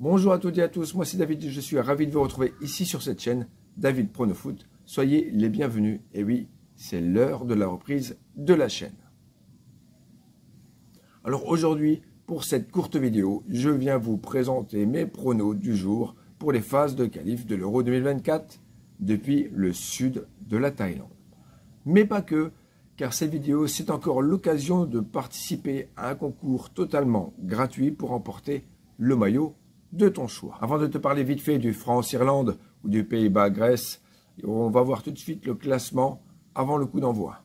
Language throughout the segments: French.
Bonjour à toutes et à tous, moi c'est David et je suis ravi de vous retrouver ici sur cette chaîne, David Pronofoot. Soyez les bienvenus, et oui, c'est l'heure de la reprise de la chaîne. Alors aujourd'hui, pour cette courte vidéo, je viens vous présenter mes pronos du jour pour les phases de qualif de l'Euro 2024 depuis le sud de la Thaïlande. Mais pas que, car cette vidéo, c'est encore l'occasion de participer à un concours totalement gratuit pour remporter le maillot de ton choix. Avant de te parler vite fait du France-Irlande ou du Pays-Bas-Grèce, on va voir tout de suite le classement avant le coup d'envoi.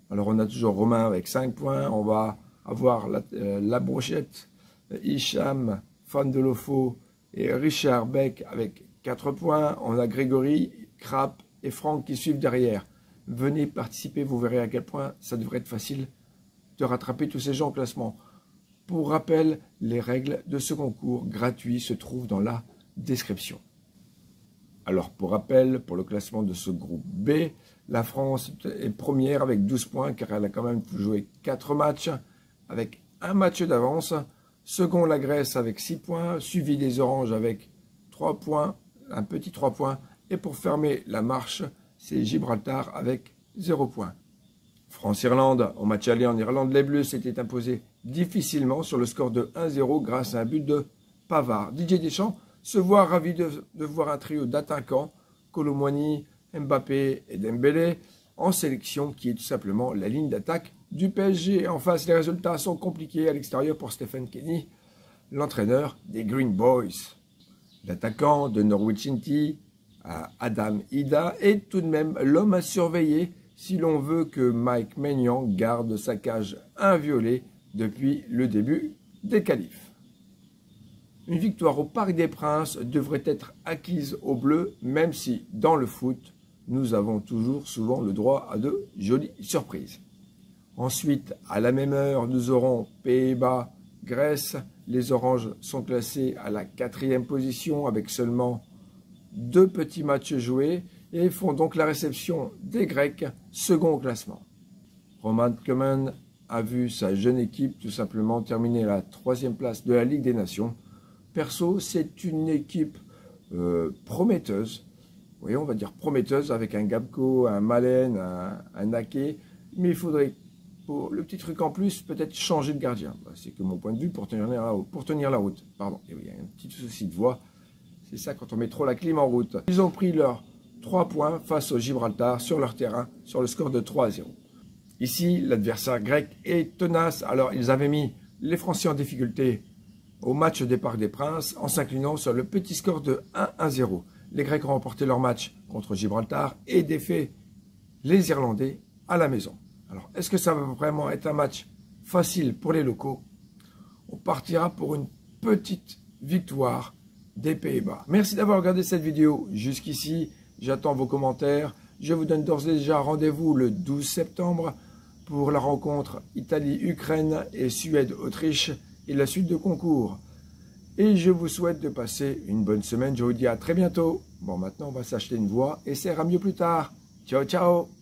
Alors on a toujours Romain avec 5 points, on va avoir la brochette, Hicham, Fan de Lofo et Richard Beck avec 4 points. On a Grégory, Krap et Franck qui suivent derrière. Venez participer, vous verrez à quel point ça devrait être facile de rattraper tous ces gens au classement. Pour rappel, les règles de ce concours gratuit se trouvent dans la description. Alors pour rappel, pour le classement de ce groupe B, la France est première avec 12 points car elle a quand même joué 4 matchs avec un match d'avance. Second, la Grèce avec 6 points, suivi des Oranges avec 3 points, un petit 3 points. Et pour fermer la marche, c'est Gibraltar avec 0 points. France-Irlande, au match aller en Irlande, les Bleus s'étaient imposés difficilement sur le score de 1-0 grâce à un but de Pavard. Didier Deschamps se voit ravi de voir un trio d'attaquants, Kolo Muani, Mbappé et Dembélé, en sélection qui est tout simplement la ligne d'attaque du PSG. En face, les résultats sont compliqués à l'extérieur pour Stephen Kenny, l'entraîneur des Green Boys. L'attaquant de Norwich City, Adam Ida, est tout de même l'homme à surveiller si l'on veut que Mike Maignan garde sa cage inviolée depuis le début des qualifs. Une victoire au Parc des Princes devrait être acquise aux Bleus, même si, dans le foot, nous avons toujours souvent le droit à de jolies surprises. Ensuite, à la même heure, nous aurons Pays-Bas, Grèce. Les Oranges sont classés à la 4e position avec seulement 2 petits matchs joués et font donc la réception des Grecs, second au classement. Roman Koeman a vu sa jeune équipe tout simplement terminer à la 3e place de la Ligue des Nations. Perso, c'est une équipe prometteuse, oui, on va dire prometteuse, avec un Gabko, un Malen, un Ake, mais il faudrait, pour le petit truc en plus, peut-être changer de gardien. C'est que mon point de vue pour tenir la route. Pardon, il y a un petit souci de voix, c'est ça quand on met trop la clim en route. Ils ont pris leurs 3 points face au Gibraltar sur leur terrain, sur le score de 3-0. Ici, l'adversaire grec est tenace, alors ils avaient mis les Français en difficulté au match des Parcs des Princes en s'inclinant sur le petit score de 1-0. Les Grecs ont remporté leur match contre Gibraltar et défait les Irlandais à la maison. Alors, est-ce que ça va vraiment être un match facile pour les locaux? On partira pour une petite victoire des Pays-Bas. Merci d'avoir regardé cette vidéo jusqu'ici. J'attends vos commentaires. Je vous donne d'ores et déjà rendez-vous le 12 septembre pour la rencontre Italie-Ukraine et Suède-Autriche et la suite de concours. Et je vous souhaite de passer une bonne semaine. Je vous dis à très bientôt. Bon, maintenant, on va s'acheter une voix et ça ira mieux plus tard. Ciao, ciao!